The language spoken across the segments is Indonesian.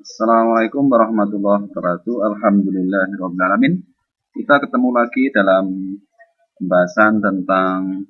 Assalamualaikum warahmatullahi wabarakatuh. Alhamdulillahirrahmanirrahim. Kita ketemu lagi dalam pembahasan tentang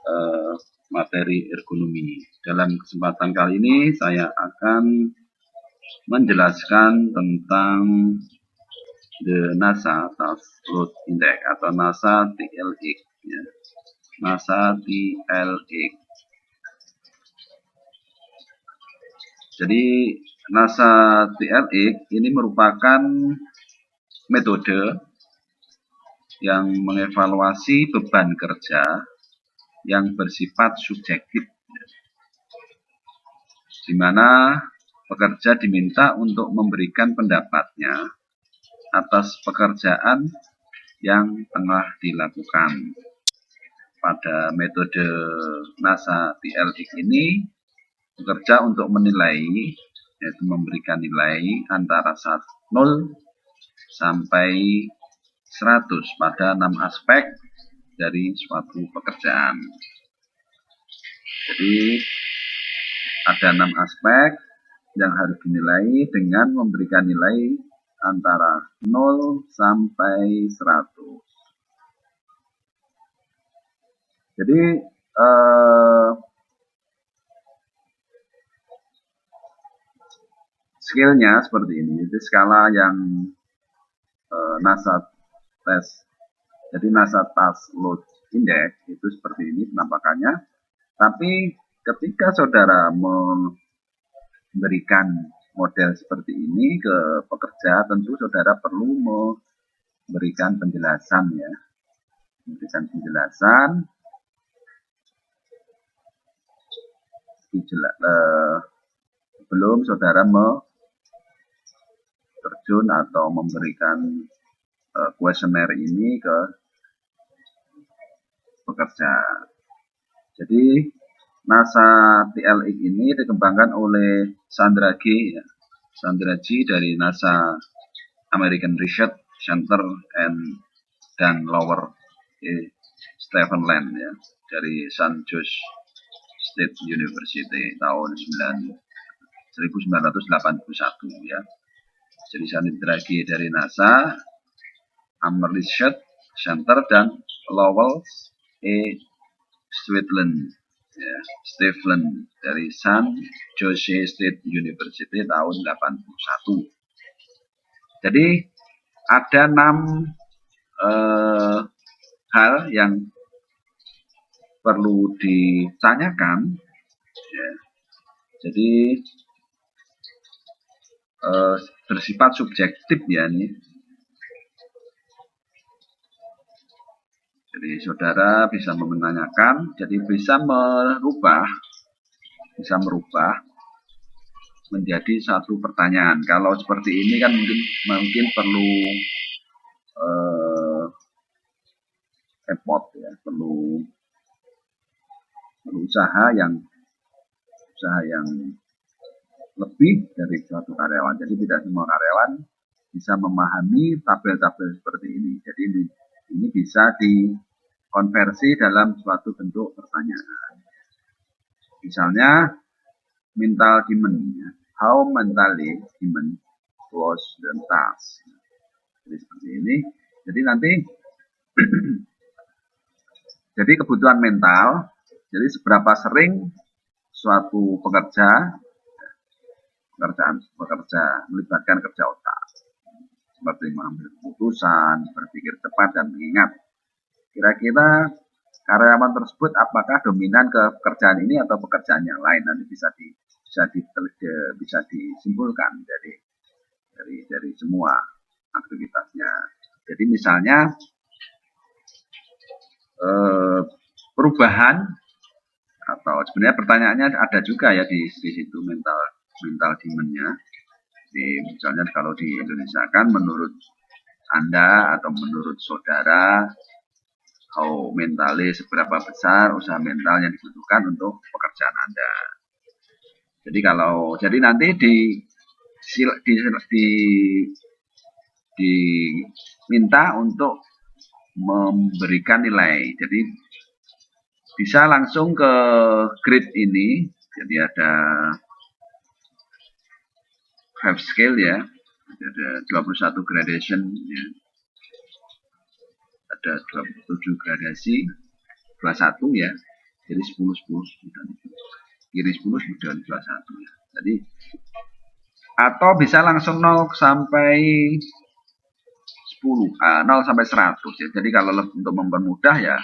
eh, materi ergonomi. Dalam kesempatan kali ini saya akan menjelaskan tentang the NASA Task Load Index atau NASA TLX. Ya. NASA TLX. Jadi NASA TLX ini merupakan metode yang mengevaluasi beban kerja yang bersifat subjektif, di mana pekerja diminta untuk memberikan pendapatnya atas pekerjaan yang tengah dilakukan. Pada metode NASA TLX ini, bekerja untuk menilai, yaitu memberikan nilai antara 0 sampai 100 pada 6 aspek dari suatu pekerjaan. Jadi ada 6 aspek yang harus dinilai dengan memberikan nilai antara 0 sampai 100. Jadi skillnya seperti ini. Jadi skala yang NASA test. Jadi NASA Task Load Index itu seperti ini penampakannya. Tapi ketika saudara memberikan model seperti ini ke pekerja, tentu saudara perlu memberikan penjelasan ya. Memberikan penjelasan sebelum saudara terjun atau memberikan kuesioner ini ke pekerja. Jadi NASA TLX ini dikembangkan oleh Sandra G. Ya. Sandra G dari NASA American Research Center dan Lower Stephen Land ya, dari San Jose State University tahun 1981 ya. Jadi Sandra G dari NASA American Research Center dan Lowell Stephen dari San Jose State University tahun 81. Jadi ada 6 hal yang perlu ditanyakan ya. Jadi bersifat subjektif ya ini. Jadi saudara bisa menanyakan, jadi bisa merubah menjadi satu pertanyaan. Kalau seperti ini kan mungkin perlu effort ya, perlu usaha yang lebih dari suatu karyawan. Jadi tidak semua karyawan bisa memahami tabel-tabel seperti ini. Jadi ini bisa dikonversi dalam suatu bentuk pertanyaan. Misalnya mental demand, how mentally demand was the task. Jadi seperti ini. Jadi nanti jadi kebutuhan mental. Jadi seberapa sering suatu pekerja melibatkan kerja otak, seperti mengambil keputusan, berpikir cepat dan mengingat. Kira-kira karyawan tersebut apakah dominan ke pekerjaan ini atau pekerjaan yang lain, nanti bisa disimpulkan dari semua aktivitasnya. Jadi misalnya perubahan, atau sebenarnya pertanyaannya ada juga ya di situ mental demand-nya. Misalnya kalau di Indonesia kan menurut Anda atau menurut saudara, seberapa besar usaha mental yang dibutuhkan untuk pekerjaan Anda. Jadi nanti diminta untuk memberikan nilai. Jadi bisa langsung ke grid ini. Jadi ada 5 scale ya. Ada 21 gradation ya. Ada 27 gradasi, 21 ya. Jadi 10 10 kiri 10 kemudian 21 ya. Jadi atau bisa langsung 0 sampai 10, 0 sampai 100 ya. Jadi kalau untuk mempermudah ya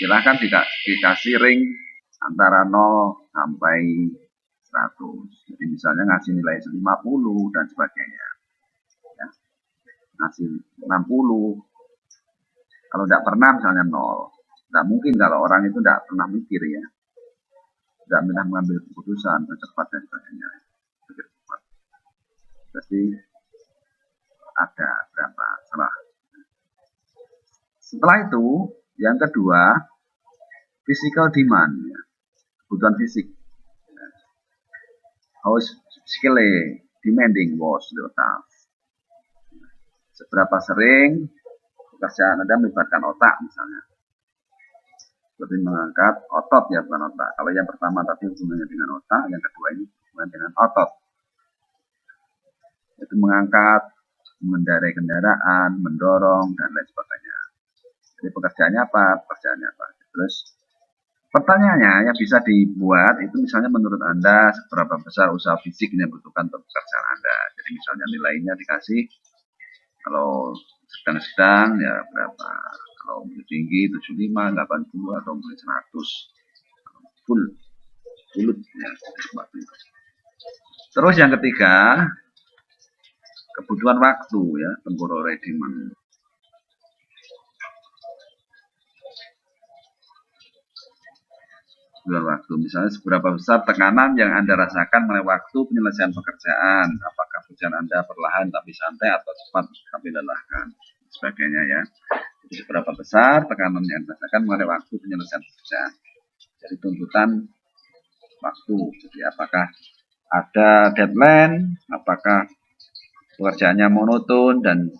silahkan dikasih ring antara 0 sampai 100. Jadi misalnya ngasih nilai 50 dan sebagainya. Ya. Ngasih 60. Kalau tidak pernah misalnya 0. Tidak mungkin kalau orang itu tidak pernah mikir ya. Tidak pernah mengambil keputusan cepat dan sebagainya. Jadi ada berapa salah. Setelah itu yang kedua physical demand ya. Kebutuhan fisik. How skillfully demanding was the task. Seberapa sering pekerjaan Anda melibatkan otak misalnya. Seperti mengangkat otot ya, bukan otak. Kalau yang pertama tadi hubungannya dengan otak, yang kedua ini hubungan dengan otot. Itu mengangkat, mengendarai kendaraan, mendorong, dan lain sebagainya. Jadi pekerjaannya apa? Pekerjaannya apa? Terus pertanyaannya yang bisa dibuat itu misalnya menurut Anda seberapa besar usaha fisik yang dibutuhkan untuk pekerjaan Anda. Jadi misalnya nilainya dikasih kalau sedang-sedang ya berapa, kalau tinggi 75, 80 atau mungkin 100 full ya. Terus yang ketiga kebutuhan waktu ya, temporary demand. Kebutuhan waktu, misalnya seberapa besar tekanan yang Anda rasakan mengenai waktu penyelesaian pekerjaan, apakah pekerjaan Anda perlahan tapi santai atau cepat tapi melelahkan, sebagainya ya. Jadi seberapa besar tekanan yang Anda rasakan mengenai waktu penyelesaian pekerjaan. Jadi tuntutan waktu, jadi apakah ada deadline, apakah pekerjaannya monoton dan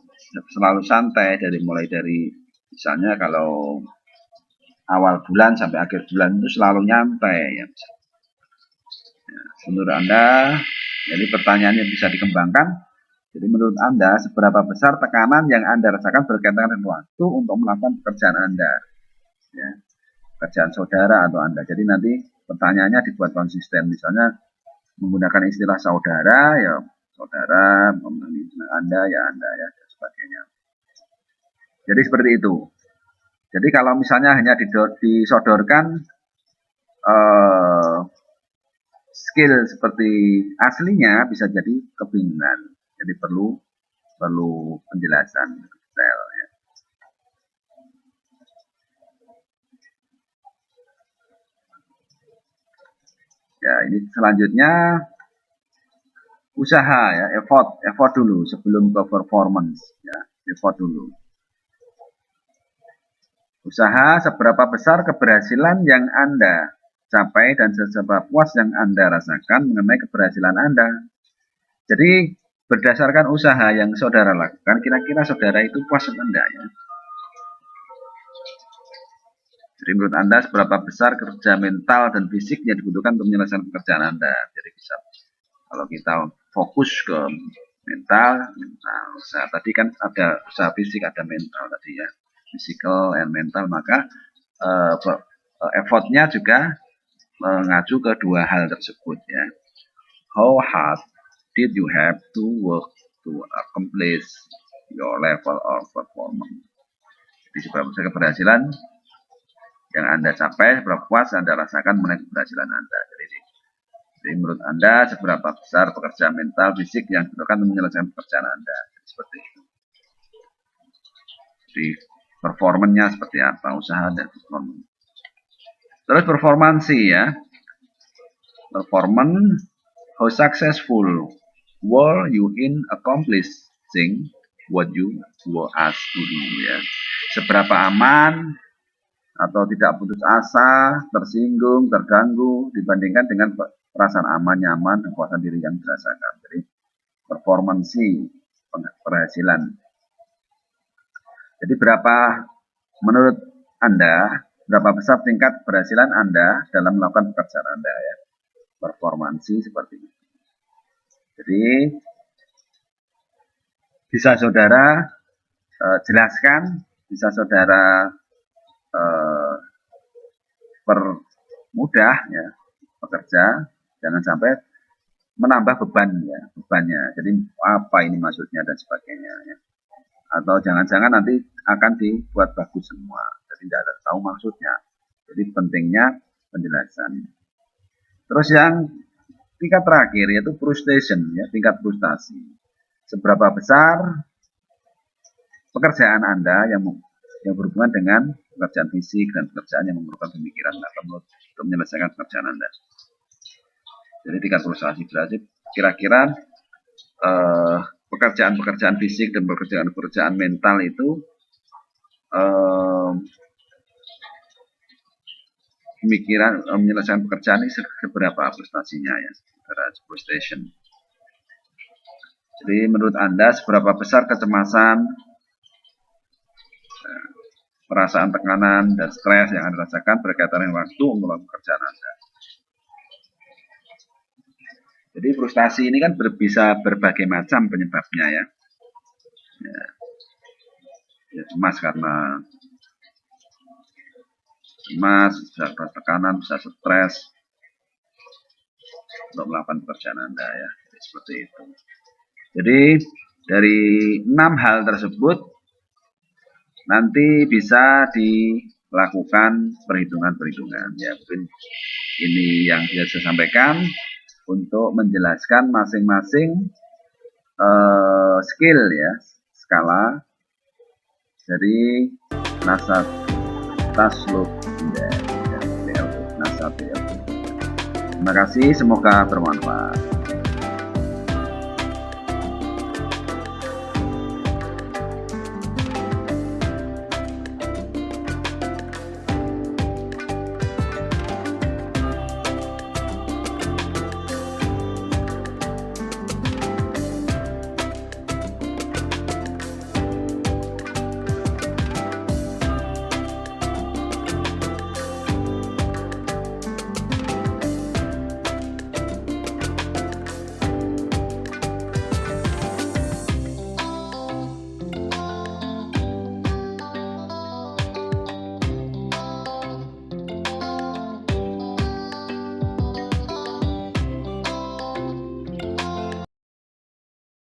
selalu santai mulai dari misalnya kalau awal bulan sampai akhir bulan itu selalu nyantai ya. Menurut Anda, jadi pertanyaannya bisa dikembangkan. Jadi menurut Anda seberapa besar tekanan yang Anda rasakan berkaitan dengan waktu untuk melakukan pekerjaan Anda ya, pekerjaan saudara atau Anda. Jadi nanti pertanyaannya dibuat konsisten, misalnya menggunakan istilah saudara ya saudara, memilih Anda ya dan sebagainya. Jadi seperti itu. Jadi kalau misalnya hanya disodorkan skill seperti aslinya bisa jadi kebingungan. Jadi perlu penjelasan detail ya. Ya, ini selanjutnya usaha ya, effort dulu sebelum ke performance ya, effort dulu. Usaha seberapa besar keberhasilan yang Anda capai dan seberapa puas yang Anda rasakan mengenai keberhasilan Anda. Jadi berdasarkan usaha yang saudara lakukan, kira-kira saudara itu puas atau enggak ya? Jadi menurut Anda seberapa besar kerja mental dan fisik yang dibutuhkan untuk menyelesaikan pekerjaan Anda. Jadi bisa kalau kita fokus ke mental usaha tadi kan ada usaha fisik, ada mental tadi ya, physical and mental, maka effortnya juga mengacu ke dua hal tersebut ya. How hard did you have to work to accomplish your level of performance? Jadi seberapa besar keberhasilan yang Anda capai, seberapa puas Anda rasakan mengenai keberhasilan Anda. Jadi menurut Anda seberapa besar pekerjaan mental, fisik yang dibutuhkan untuk menyelesaikan pekerjaan Anda. Seperti itu. Jadi performanya seperti apa, usaha dan performance. Terus performansi ya. Performance, how successful were you in accomplishing what you were asked to do ya. Seberapa aman atau tidak putus asa, tersinggung, terganggu dibandingkan dengan perasaan aman, nyaman, dan kepuasan diri yang dirasakan. Jadi performansi, berhasilan. Jadi berapa menurut Anda, berapa besar tingkat keberhasilan Anda dalam melakukan pekerjaan Anda ya. Performansi seperti itu. Jadi bisa saudara jelaskan, bisa saudara permudah ya pekerja, jangan sampai menambah bebannya. Jadi apa ini maksudnya dan sebagainya ya. Atau jangan-jangan nanti akan dibuat bagus semua, jadi tidak ada tahu maksudnya. Jadi pentingnya penjelasan. Terus yang tingkat terakhir yaitu frustration ya, tingkat frustasi. Seberapa besar pekerjaan Anda yang berhubungan dengan pekerjaan fisik dan pekerjaan yang memerlukan pemikiran untuk menyelesaikan pekerjaan Anda. Jadi tingkat frustasi berarti kira-kira pekerjaan-pekerjaan fisik dan pekerjaan-pekerjaan mental itu pemikiran menyelesaikan pekerjaan ini seberapa frustasinya ya, frustration. Jadi menurut Anda seberapa besar kecemasan, perasaan tekanan dan stres yang Anda rasakan berkaitan dengan waktu untuk melakukan pekerjaan Anda. Jadi frustasi ini kan bisa berbagai macam penyebabnya ya. Ya cemas karena bisa tekanan, bisa stres untuk melakukan pekerjaan Anda ya. Jadi seperti itu. Jadi dari 6 hal tersebut nanti bisa dilakukan perhitungan-perhitungan ya. Mungkin ini yang bisa saya sampaikan untuk menjelaskan masing-masing skill ya, skala dari Nassar Tasluk Index ya, PLP, Nassar PLP. Terima kasih, semoga bermanfaat.